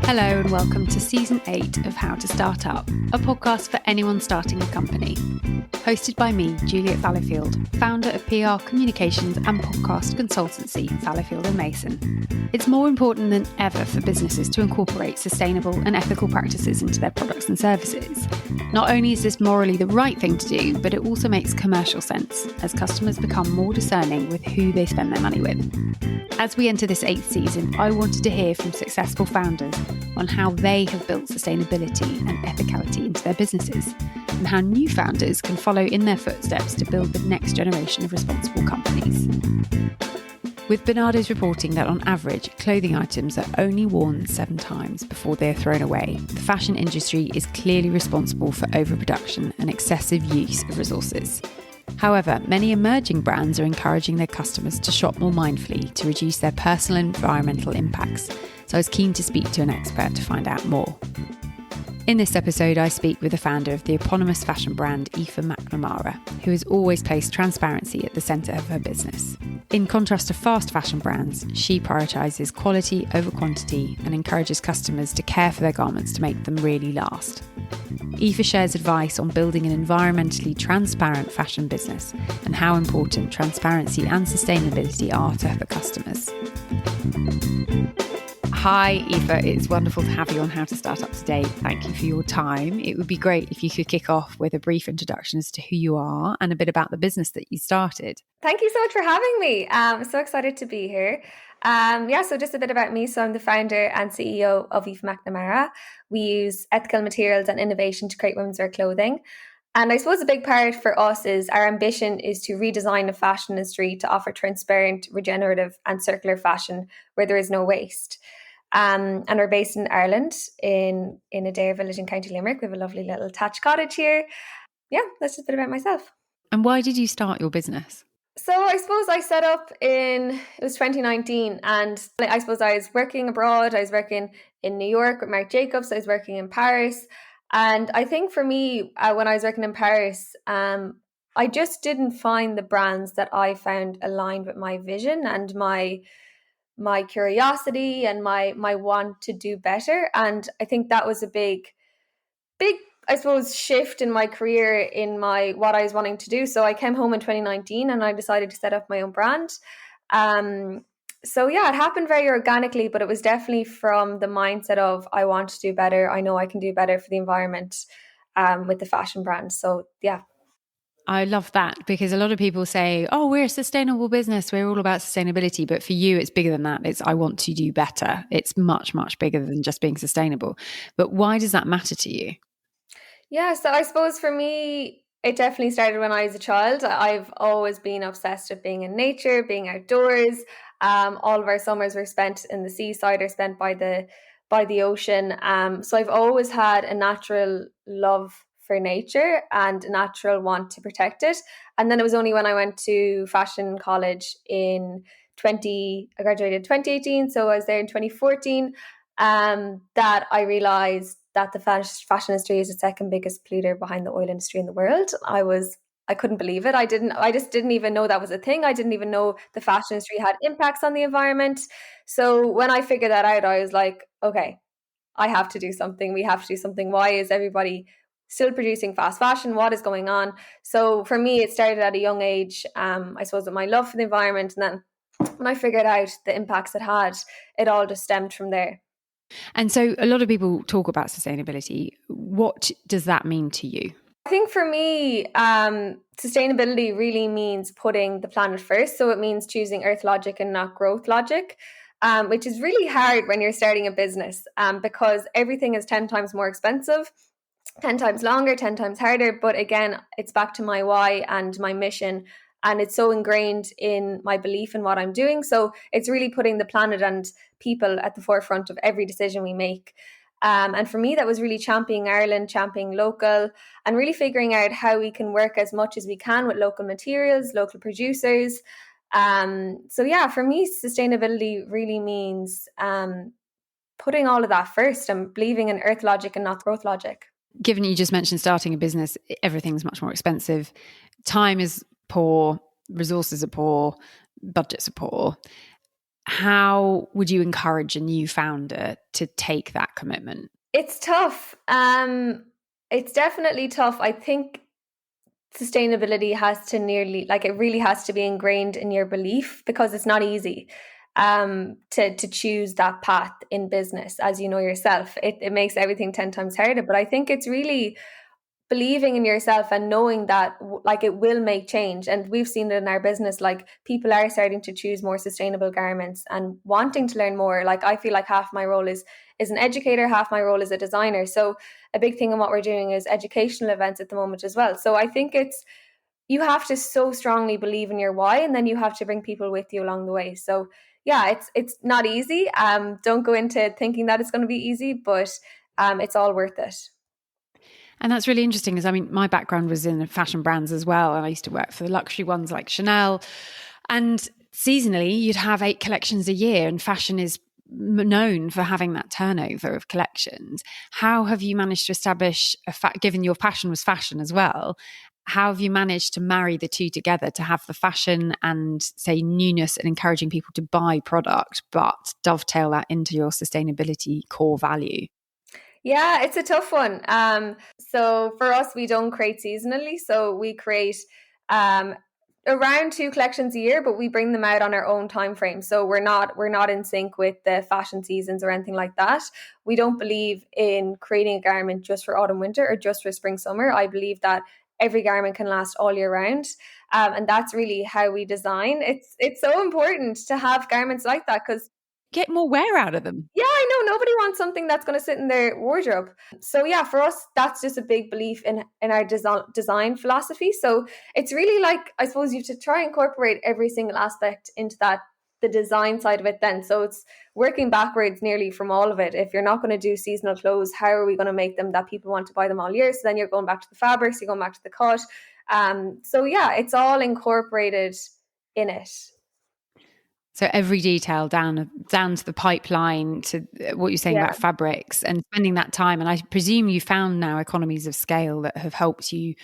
Hello and welcome to Season 8 of How to Start Up, a podcast for anyone starting a company. Hosted by me, Juliet Fallowfield, founder of PR, communications and podcast consultancy Fallowfield & Mason. It's more important than ever for businesses to incorporate sustainable and ethical practices into their products and services. Not only is this morally the right thing to do, but it also makes commercial sense as customers become more discerning with who they spend their money with. As we enter this 8th season, I wanted to hear from successful founders on how they have built sustainability and ethicality into their businesses, and how new founders can follow in their footsteps to build the next generation of responsible companies. With Bernardo's reporting that on average, clothing items are only worn 7 times before they are thrown away, the fashion industry is clearly responsible for overproduction and excessive use of resources. However, many emerging brands are encouraging their customers to shop more mindfully to reduce their personal and environmental impacts, so I was keen to speak to an expert to find out more. In this episode, I speak with the founder of the eponymous fashion brand Aoife McNamara, who has always placed transparency at the centre of her business. In contrast to fast fashion brands, she prioritises quality over quantity and encourages customers to care for their garments to make them really last. Aoife shares advice on building an environmentally transparent fashion business and how important transparency and sustainability are to her customers. Hi, Aoife. It's wonderful to have you on How to Start Up today. Thank you for your time. It would be great if you could kick off with a brief introduction as to who you are and a bit about the business that you started. Thank you so much for having me. I'm so excited to be here. So just a bit about me. So I'm the founder and CEO of Aoife McNamara. We use ethical materials and innovation to create women's wear clothing. And I suppose a big part for us is our ambition is to redesign the fashion industry to offer transparent, regenerative and circular fashion where there is no waste. And we're based in Ireland in Adare village in County Limerick. We have a lovely little thatched cottage here. Yeah, that's just a bit about myself. And why did you start your business? So I suppose I set up it was 2019, and I suppose I was working abroad. I was working in New York with Marc Jacobs. I was working in Paris. And I think for me, when I was working in Paris, I just didn't find the brands that I found aligned with my vision and my curiosity and my want to do better. And I think that was a big, I suppose, shift in my career in what I was wanting to do. So I came home in 2019 and I decided to set up my own brand. It happened very organically, but it was definitely from the mindset of I want to do better. I know I can do better for the environment with the fashion brand. So yeah. I love that because a lot of people say, oh, we're a sustainable business. We're all about sustainability. But for you, it's bigger than that. It's I want to do better. It's much, much bigger than just being sustainable. But why does that matter to you? Yeah, so I suppose for me, it definitely started when I was a child. I've always been obsessed with being in nature, being outdoors. All of our summers were spent in the seaside or spent by the ocean. So I've always had a natural love for nature and a natural want to protect it. And then it was only when I went to fashion college I graduated in 2018, so I was there in 2014, that I realised that the fashion industry is the second biggest polluter behind the oil industry in the world. I couldn't believe it. I just didn't even know that was a thing. I didn't even know the fashion industry had impacts on the environment. So when I figured that out, I was like, okay, I have to do something. We have to do something. Why is everybody still producing fast fashion? What is going on? So for me, it started at a young age, I suppose, with my love for the environment. And then when I figured out the impacts it had, it all just stemmed from there. And so a lot of people talk about sustainability. What does that mean to you? I think for me, sustainability really means putting the planet first. So it means choosing earth logic and not growth logic, which is really hard when you're starting a business because everything is 10 times more expensive, 10 times longer, 10 times harder. But again, it's back to my why and my mission. And it's so ingrained in my belief in what I'm doing. So it's really putting the planet and people at the forefront of every decision we make. And for me, that was really championing Ireland, championing local, and really figuring out how we can work as much as we can with local materials, local producers. For me, sustainability really means putting all of that first and believing in earth logic and not growth logic. Given you just mentioned starting a business, everything's much more expensive. Time is poor, resources are poor, budgets are poor. How would you encourage a new founder to take that commitment? It's tough. It's definitely tough. I think sustainability has to it really has to be ingrained in your belief, because it's not easy to choose that path in business. As you know yourself, it makes everything 10 times harder. But I think it's really believing in yourself and knowing that like it will make change. And we've seen it in our business, like people are starting to choose more sustainable garments and wanting to learn more. Like I feel like half my role is an educator, half my role is a designer. So a big thing in what we're doing is educational events at the moment as well. So I think it's, you have to so strongly believe in your why, and then you have to bring people with you along the way. So yeah, it's not easy. Don't go into thinking that it's going to be easy, but it's all worth it. And that's really interesting because, I mean, my background was in fashion brands as well. And I used to work for the luxury ones like Chanel. And seasonally, you'd have 8 collections a year, and fashion is known for having that turnover of collections. How have you managed to establish, given your passion was fashion as well, how have you managed to marry the two together to have the fashion and, say, newness and encouraging people to buy product, but dovetail that into your sustainability core value? Yeah, it's a tough one. So for us, we don't create seasonally. So we create um, around 2 collections a year, but we bring them out on our own time frame. So we're not in sync with the fashion seasons or anything like that. We don't believe in creating a garment just for autumn winter or just for spring summer. I believe that every garment can last all year round. And that's really how we design. It's so important to have garments like that, because Get more wear out of them. yeah, I know nobody wants something that's going to sit in their wardrobe. So yeah, for us, that's just a big belief in our design philosophy. So it's really like, I suppose you have to try and incorporate every single aspect into that, the design side of it then. So it's working backwards nearly from all of it. If you're not going to do seasonal clothes, how are we going to make them that people want to buy them all year? So then you're going back to the fabrics, you're going back to the cut. So yeah, it's all incorporated in it. So every detail down to the pipeline, to what you're saying Yeah. about fabrics, and spending that time. And I presume you found now economies of scale that have helped you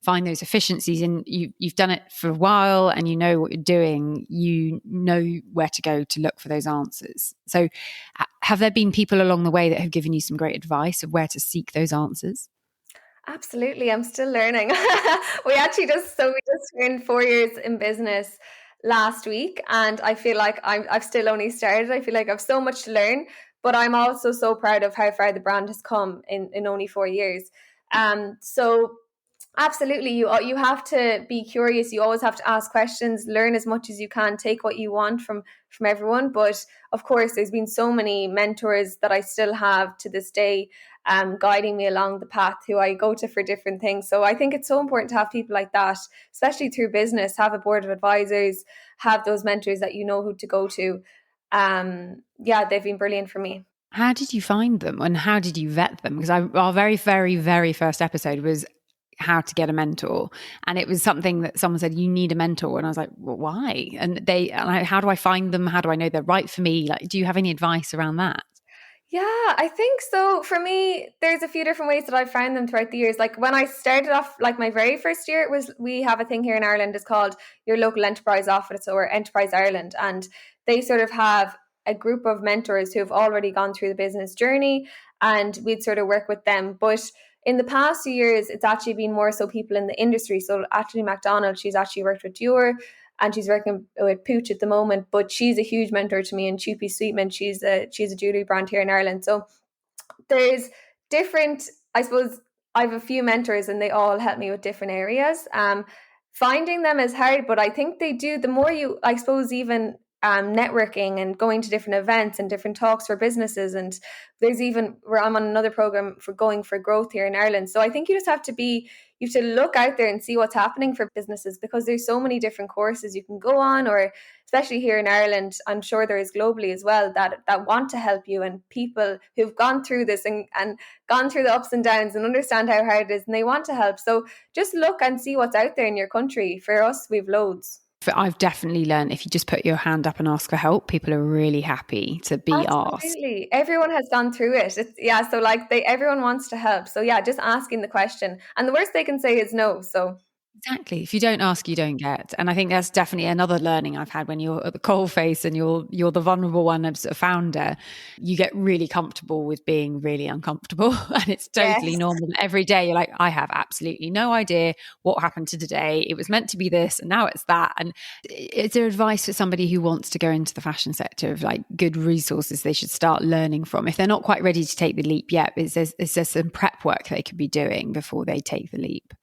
find those efficiencies. And you've done it for a while, and you know what you're doing. You know where to go to look for those answers. So, have there been people along the way that have given you some great advice of where to seek those answers? Absolutely. I'm still learning. We just turned 4 years in business last week, and I feel like I've still only started. I feel like I've so much to learn, but I'm also so proud of how far the brand has come in only 4 years. So absolutely, you have to be curious. You always have to ask questions, learn as much as you can, take what you want from everyone. But of course, there's been so many mentors that I still have to this day, guiding me along the path, who I go to for different things. So I think it's so important to have people like that, especially through business. Have a board of advisors, have those mentors that you know who to go to. Yeah, they've been brilliant for me. How did you find them, and how did you vet them? Because our very, very, very first episode was how to get a mentor, and it was something that someone said, you need a mentor, and I was like, well, why? How do I find them? How do I know they're right for me? Like, do you have any advice around that? Yeah, I think so. For me, there's a few different ways that I've found them throughout the years. Like when I started off, like my very first year, it was, we have a thing here in Ireland, it's called your local enterprise office, or Enterprise Ireland, and they sort of have a group of mentors who have already gone through the business journey, and we'd sort of work with them. But in the past few years, it's actually been more so people in the industry. So actually, McDonald, she's actually worked with Dior, and she's working with Pooch at the moment, but she's a huge mentor to me. And Chupi Sweetman, she's a jewelry brand here in Ireland. So there's different, I suppose I have a few mentors and they all help me with different areas. Finding them is hard, but I think they do, the more you, I suppose, even networking and going to different events and different talks for businesses. And there's even where I'm on another program for going for growth here in Ireland. So I think you just have to be, you have to look out there and see what's happening for businesses, because there's so many different courses you can go on, or especially here in Ireland, I'm sure there is globally as well, that want to help you, and people who've gone through this and gone through the ups and downs and understand how hard it is, and they want to help. So just look and see what's out there in your country. For us, we've loads. I've definitely learned if you just put your hand up and ask for help, people are really happy to be asked. Absolutely. Everyone has gone through it. Yeah, so like everyone wants to help. So yeah, just asking the question. And the worst they can say is no. So Exactly. If you don't ask, you don't get. And I think that's definitely another learning I've had when you're at the coalface and you're the vulnerable one as a founder. You get really comfortable with being really uncomfortable. And it's totally Yes. normal. Every day you're like, I have absolutely no idea what happened to today. It was meant to be this and now it's that. And is there advice for somebody who wants to go into the fashion sector of like good resources they should start learning from? If they're not quite ready to take the leap yet, is there some prep work they could be doing before they take the leap?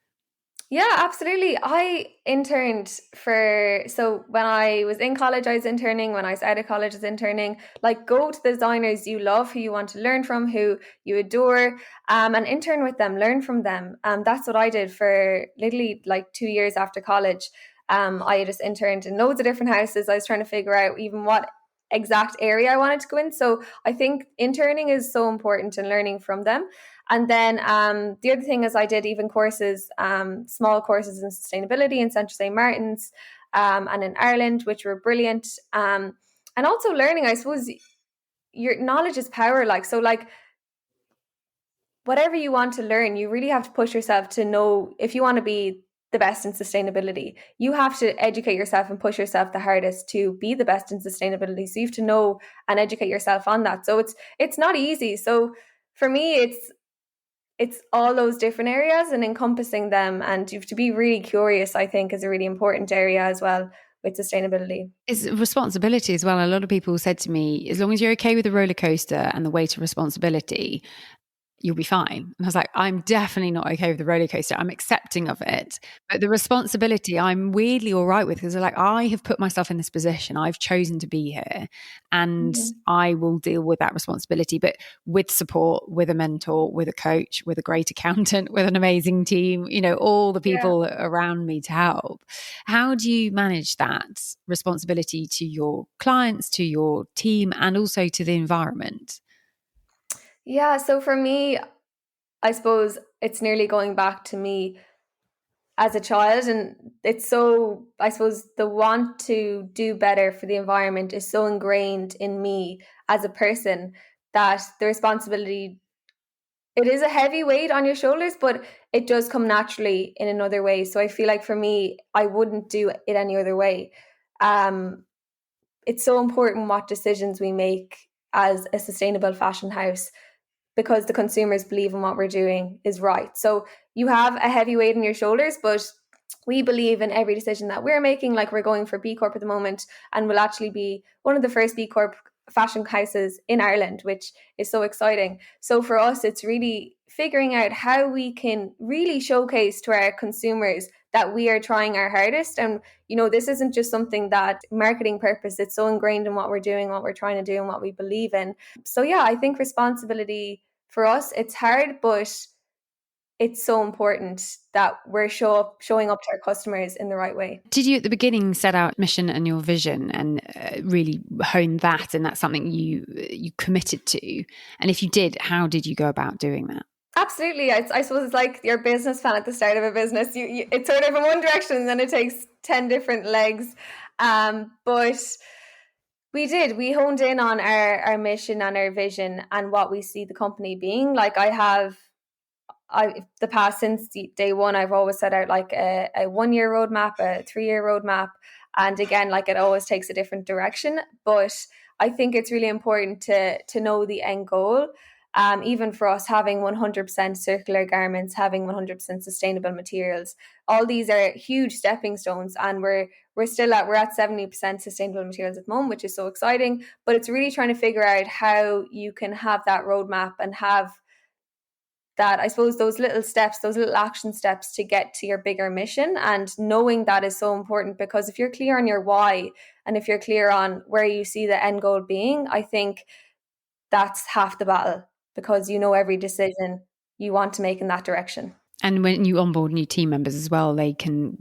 Yeah, absolutely. I interned so when I was in college, I was interning. When I was out of college, I was interning. Like, go to the designers you love, who you want to learn from, who you adore, and intern with them, learn from them. That's what I did for literally like 2 years after college. I just interned in loads of different houses. I was trying to figure out even what exact area I wanted to go in. So I think interning is so important and learning from them. And then the other thing is I did even courses, small courses in sustainability in Central St. Martin's and in Ireland, which were brilliant. And also learning, I suppose, your knowledge is power. Like, so like whatever you want to learn, you really have to push yourself to know if you want to be the best in sustainability. You have to educate yourself and push yourself the hardest to be the best in sustainability. So you have to know and educate yourself on that. So it's not easy. So for me, it's all those different areas and encompassing them, and you have to be really curious, I think, is a really important area as well with sustainability. It's a responsibility as well. A lot of people said to me, as long as you're okay with the roller coaster and the weight of responsibility, you'll be fine. And I was like, I'm definitely not okay with the roller coaster. I'm accepting of it. But the responsibility, I'm weirdly all right with, because like, I have put myself in this position. I've chosen to be here and Mm-hmm. I will deal with that responsibility, but with support, with a mentor, with a coach, with a great accountant, with an amazing team, all the Yeah. people around me to help. How do you manage that responsibility to your clients, to your team, and also to the environment? Yeah. So for me, I suppose it's nearly going back to me as a child. And it's so, I suppose, the want to do better for the environment is so ingrained in me as a person that the responsibility, it is a heavy weight on your shoulders, but it does come naturally in another way. So I feel like for me, I wouldn't do it any other way. Um, it's so important what decisions we make as a sustainable fashion house, because the consumers believe in what we're doing is right. So you have a heavy weight on your shoulders, but we believe in every decision that we're making. Like, we're going for B Corp at the moment, and we'll actually be one of the first B Corp fashion houses in Ireland, which is so exciting. So for us, it's really figuring out how we can really showcase to our consumers that we are trying our hardest. And, this isn't just something that marketing purpose, it's so ingrained in what we're doing, what we're trying to do, and what we believe in. So yeah, I think responsibility for us, it's hard, but it's so important that we're showing up to our customers in the right way. Did you at the beginning set out mission and your vision and really hone that, and that's something you committed to? And if you did, how did you go about doing that? Absolutely. I suppose it's like your business plan at the start of a business. It's sort of in one direction and then it takes 10 different legs. But we honed in on our mission and our vision and what we see the company being. Like, the past, since day one, I've always set out like a 1 year roadmap, a 3 year roadmap. And again, like, it always takes a different direction. But I think it's really important to know the end goal. Even for us, having 100% circular garments, having 100% sustainable materials, all these are huge stepping stones, and we're at 70% sustainable materials at the moment, which is so exciting. But it's really trying to figure out how you can have that roadmap and have that, I suppose, those little steps, those little action steps to get to your bigger mission. And knowing that is so important, because if you're clear on your why and if you're clear on where you see the end goal being, I think that's half the battle, because every decision you want to make in that direction. And when you onboard new team members as well, they can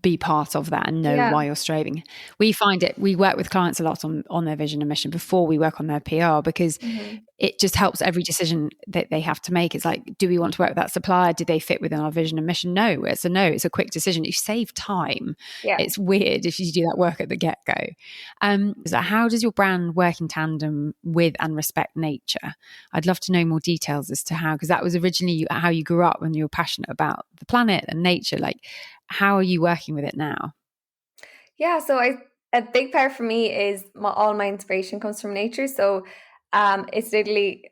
be part of that and know Yeah. why you're striving. We work with clients a lot on their vision and mission before we work on their PR, because Mm-hmm. it just helps every decision that they have to make. It's like, do we want to work with that supplier? Do they fit within our vision and mission? No, it's a no. It's a quick decision. You save time. Yeah. It's weird if you do that work at the get-go. So how does your brand work in tandem with and respect nature? I'd love to know more details as to how, because that was originally how you grew up when you were passionate about the planet and nature. Like, How are you working with it now? Yeah, so a big part for me is all my inspiration comes from nature. So it's literally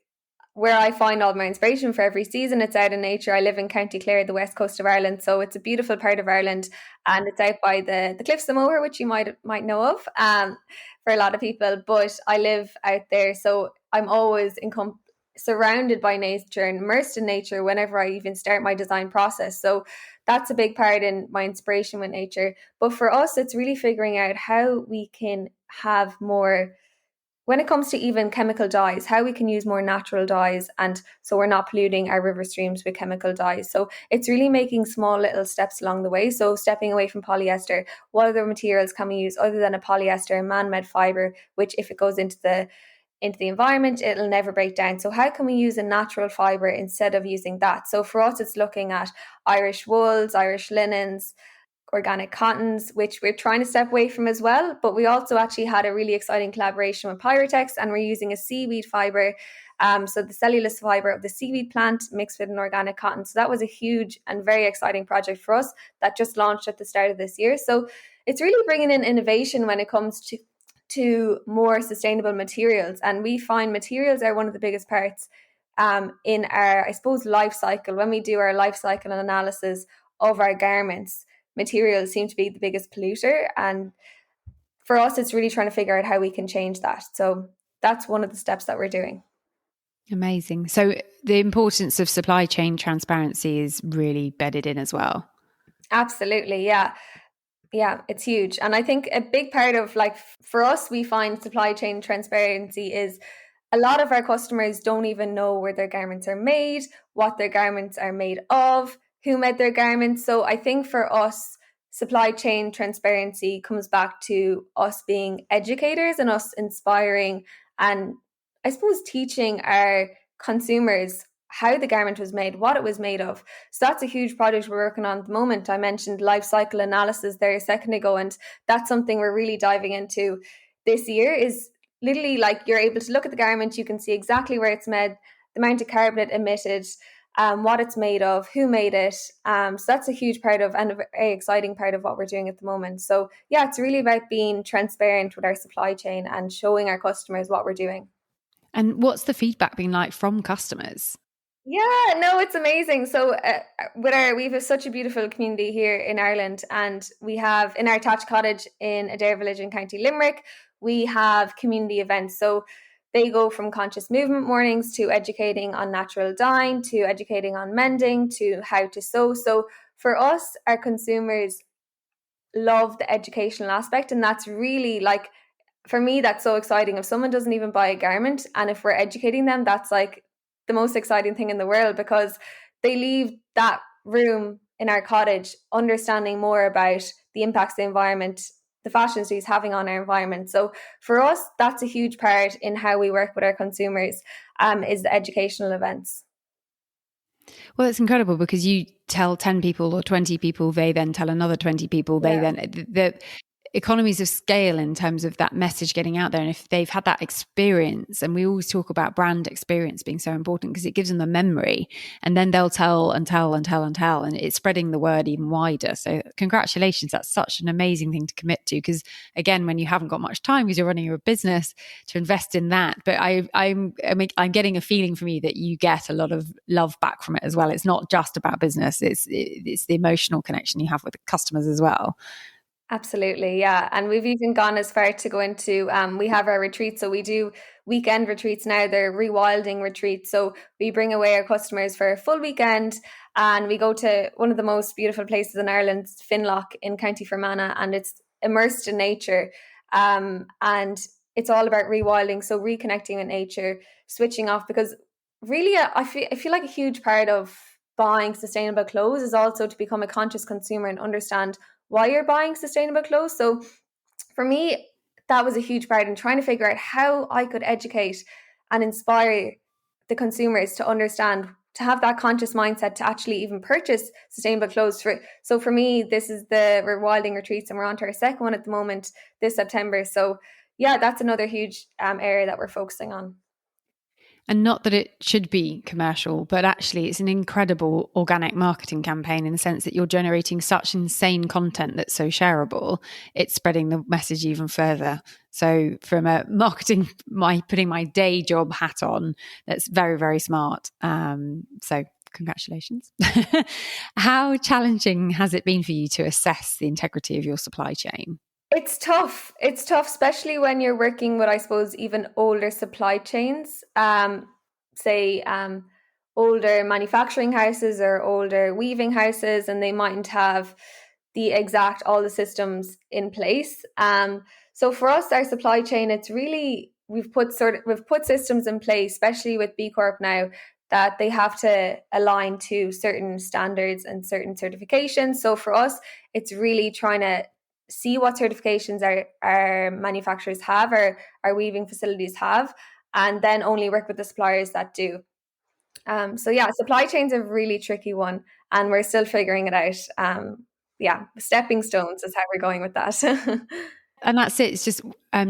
where I find all my inspiration for every season. It's out in nature. I live in County Clare, the west coast of Ireland, so it's a beautiful part of Ireland, and it's out by the Cliffs of Moher, which you might know of, for a lot of people. But I live out there, so I'm always surrounded by nature and immersed in nature whenever I even start my design process. So that's a big part in my inspiration with nature. But for us, it's really figuring out how we can have more, when it comes to even chemical dyes, how we can use more natural dyes, and so we're not polluting our river streams with chemical dyes. So it's really making small little steps along the way. So stepping away from polyester, what other materials can we use other than a polyester, man-made fiber, which if it goes into the environment, it'll never break down. So how can we use a natural fiber instead of using that? So for us, it's looking at Irish wools, Irish linens, organic cottons, which we're trying to step away from as well. But we also actually had a really exciting collaboration with Pyrotex, and we're using a seaweed fiber. So the cellulose fiber of the seaweed plant mixed with an organic cotton. So that was a huge and very exciting project for us that just launched at the start of this year. So it's really bringing in innovation when it comes to more sustainable materials. And we find materials are one of the biggest parts in our, I suppose, life cycle. When we do our life cycle analysis of our garments, materials seem to be the biggest polluter. And for us, it's really trying to figure out how we can change that. So that's one of the steps that we're doing. Amazing. So the importance of supply chain transparency is really bedded in as well. Absolutely. Yeah. Yeah, it's huge. And I think a big part of, like, for us, we find supply chain transparency is a lot of our customers don't even know where their garments are made, what their garments are made of, who made their garments. So I think for us, supply chain transparency comes back to us being educators and us inspiring and, I suppose, teaching our consumers how the garment was made, what it was made of. So that's a huge project we're working on at the moment. I mentioned life cycle analysis there a second ago, and that's something we're really diving into this year. Is literally like you're able to look at the garment, you can see exactly where it's made, the amount of carbon it emitted, what it's made of, who made it. So that's a huge part of, and a very exciting part of what we're doing at the moment. So yeah, it's really about being transparent with our supply chain and showing our customers what we're doing. And what's the feedback been like from customers? Yeah, no, it's amazing. So we have such a beautiful community here in Ireland, and we have in our Thatch Cottage in Adair Village in County Limerick, we have community events. So they go from conscious movement mornings to educating on natural dyeing, to educating on mending, to how to sew. So for us, our consumers love the educational aspect, and that's really, like, for me, that's so exciting. If someone doesn't even buy a garment, and if we're educating them, that's like the most exciting thing in the world, because they leave that room in our cottage understanding more about the impacts the environment, the fashion industry is having on our environment. So for us, that's a huge part in how we work with our consumers, is the educational events. Well, it's incredible because you tell 10 people or 20 people, they then tell another 20 people, they Yeah. then, the economies of scale in terms of that message getting out there. And if they've had that experience, and we always talk about brand experience being so important because it gives them a memory, and then they'll tell and tell and tell and tell, and it's spreading the word even wider. So congratulations. That's such an amazing thing to commit to, because again, when you haven't got much time because you're running your business, to invest in that. But I'm getting a feeling from you that you get a lot of love back from it as well. It's not just about business. It's the emotional connection you have with the customers as well. Absolutely, yeah. And we've even gone as far to go into, we have our retreats. So we do weekend retreats now. They're rewilding retreats. So we bring away our customers for a full weekend, and we go to one of the most beautiful places in Ireland, Finlock in County Fermanagh, and it's immersed in nature. And it's all about rewilding. So reconnecting with nature, switching off, because really, I feel like a huge part of buying sustainable clothes is also to become a conscious consumer and understand why you're buying sustainable clothes. So for me, that was a huge part in trying to figure out how I could educate and inspire the consumers to understand, to have that conscious mindset to actually even purchase sustainable clothes. So for me, this is the rewilding retreats, and we're on to our second one at the moment this September. So yeah, that's another huge area that we're focusing on. And not that it should be commercial, but actually it's an incredible organic marketing campaign in the sense that you're generating such insane content that's so shareable, it's spreading the message even further. So from a marketing, putting my day job hat on, that's very, very smart. So congratulations. How challenging has it been for you to assess the integrity of your supply chain? It's tough. It's tough, especially when you're working with, I suppose, even older supply chains. Say older manufacturing houses or older weaving houses, and they mightn't have all the systems in place. So for us, our supply chain, it's really we've put systems in place, especially with B Corp now, that they have to align to certain standards and certain certifications. So for us, it's really trying to see what certifications our manufacturers have or our weaving facilities have, and then only work with the suppliers that do. So yeah, supply chain's a really tricky one, and we're still figuring it out. Yeah, stepping stones is how we're going with that. And that's it. It's just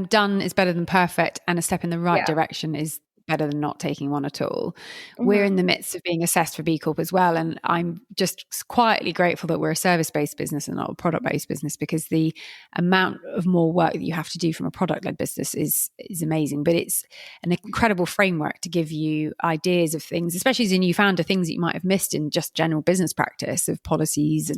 done is better than perfect, and a step in the right Yeah. direction is better than not taking one at all. We're in Mm-hmm. the midst of being assessed for B Corp as well, and I'm just quietly grateful that we're a service-based business and not a product-based business, because the amount of more work that you have to do from a product-led business is amazing. But it's an incredible framework to give you ideas of things, especially as a new founder, things that you might have missed in just general business practice of policies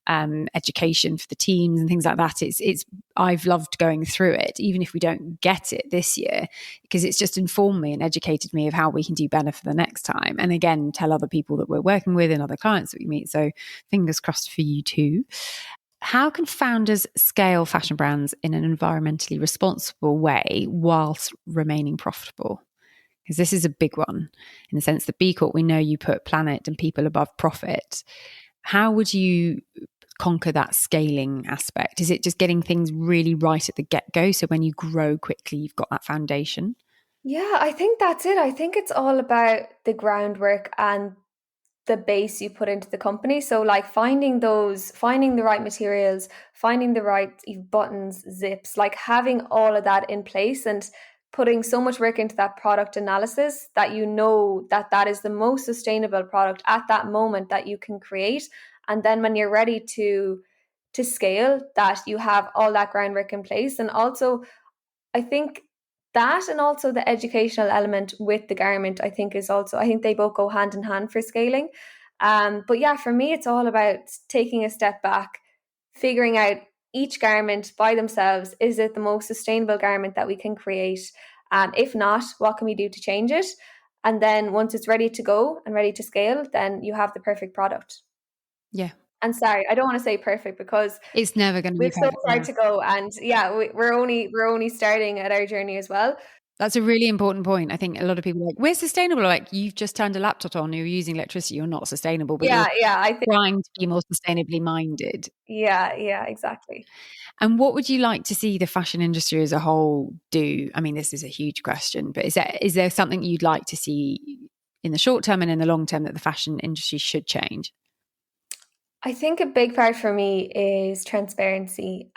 and education for the teams and things like that. It's I've loved going through it, even if we don't get it this year, because it's just informed me and educated me of how we can do better for the next time. And again, tell other people that we're working with and other clients that we meet. So fingers crossed for you too. How can founders scale fashion brands in an environmentally responsible way whilst remaining profitable? Because this is a big one in the sense that B Corp, we know you put planet and people above profit. How would you conquer that scaling aspect? Is it just getting things really right at the get-go, so when you grow quickly, you've got that foundation? Yeah, I think that's it. I think it's all about the groundwork and the base you put into the company. So like finding the right materials, finding the right buttons, zips, like having all of that in place and putting so much work into that product analysis that you know that that is the most sustainable product at that moment that you can create. And then when you're ready to scale, that you have all that groundwork in place. And also I think that, and also the educational element with the garment, I think they both go hand in hand for scaling. But yeah, for me, it's all about taking a step back, figuring out each garment by themselves. Is it the most sustainable garment that we can create? If not, what can we do to change it? And then once it's ready to go and ready to scale, then you have the perfect product. Yeah. And sorry, I don't want to say perfect because It's never going to be we've so perfect. far Yeah. to go, and yeah, we're only starting at our journey as well. That's a really important point. I think a lot of people are like, we're sustainable. Like, you've just turned a laptop on, you're using electricity, you're not sustainable, but Yeah, you're yeah, I think trying to be more sustainably minded. yeah, exactly. And what would you like to see the fashion industry as a whole do? I mean, this is a huge question, but is there something you'd like to see in the short term and in the long term that the fashion industry should change? I think a big part for me is transparency.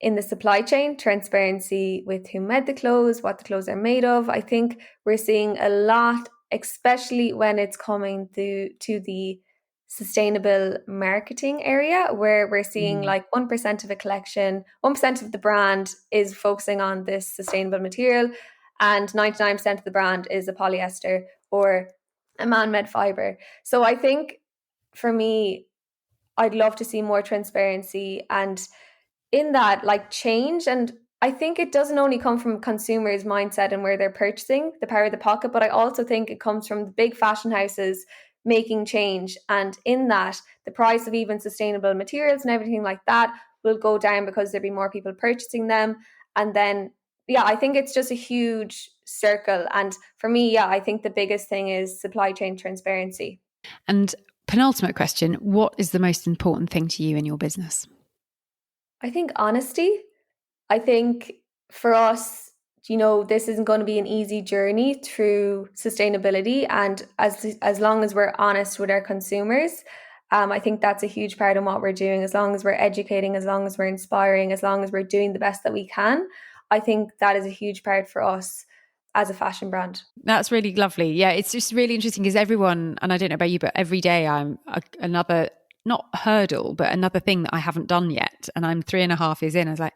In the supply chain, transparency with who made the clothes, what the clothes are made of. I think we're seeing a lot, especially when it's coming to the sustainable marketing area, where we're seeing Mm. like 1% of a collection, 1% of the brand is focusing on this sustainable material, and 99% of the brand is a polyester or a man-made fiber. So I think for me, I'd love to see more transparency and in that like change. And I think it doesn't only come from consumers' mindset and where they're purchasing, the power of the pocket, but I also think it comes from the big fashion houses making change. And in that, the price of even sustainable materials and everything like that will go down because there'll be more people purchasing them. And then, yeah, I think it's just a huge circle. And for me, yeah, I think the biggest thing is supply chain transparency. And penultimate question, what is the most important thing to you in your business? I think honesty. I think for us, this isn't going to be an easy journey through sustainability. And as long as we're honest with our consumers, I think that's a huge part of what we're doing. As long as we're educating, as long as we're inspiring, as long as we're doing the best that we can, I think that is a huge part for us. as a fashion brand. That's really lovely. Yeah, it's just really interesting because everyone, and I don't know about you, but every day I'm another, not hurdle, but another thing that I haven't done yet. And I'm 3.5 years in. I was like,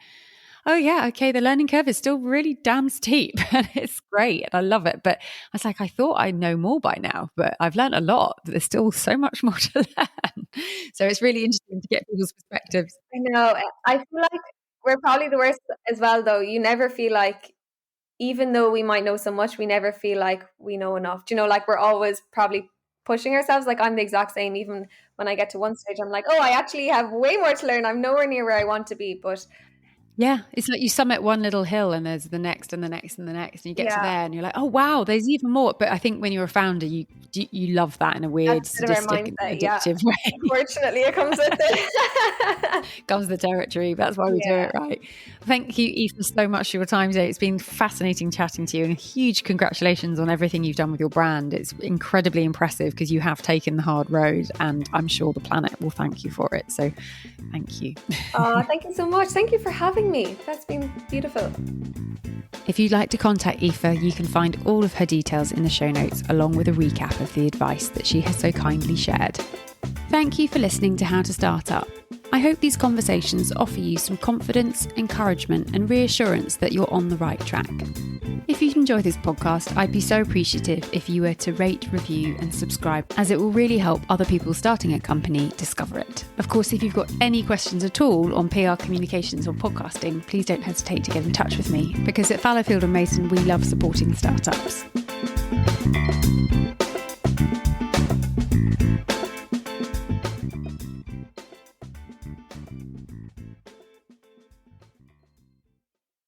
oh yeah, okay, the learning curve is still really damn steep and it's great and I love it. But I was like, I thought I know more by now, but I've learned a lot. There's still so much more to learn. So it's really interesting to get people's perspectives. I know. I feel like we're probably the worst as well, though. You never feel like, even though we might know so much, we never feel like we know enough. Do you know, like we're always probably pushing ourselves. Like I'm the exact same. Even when I get to one stage, I'm like, oh, I actually have way more to learn. I'm nowhere near where I want to be. But yeah, it's like you summit one little hill and there's the next and the next and the next, and you get to there and you're like, oh wow, there's even more. But I think when you're a founder, you love that in a weird, sadistic, addictive way. Unfortunately, it comes with it. Comes the territory. That's why we do it, right? Thank you, Aoife, so much for your time today. It's been fascinating chatting to you, and a huge congratulations on everything you've done with your brand. It's incredibly impressive because you have taken the hard road, and I'm sure the planet will thank you for it. So thank you. Oh, thank you so much. Thank you for having me. That's been beautiful. If you'd like to contact Aoife, you can find all of her details in the show notes, along with a recap of the advice that she has so kindly shared. Thank you for listening to How to Start Up. I hope these conversations offer you some confidence, encouragement, and reassurance that you're on the right track. If you enjoy this podcast, I'd be so appreciative if you were to rate, review, and subscribe, as it will really help other people starting a company discover it. Of course, if you've got any questions at all on PR communications or podcasting, please don't hesitate to get in touch with me, because at Fallowfield & Mason, we love supporting startups.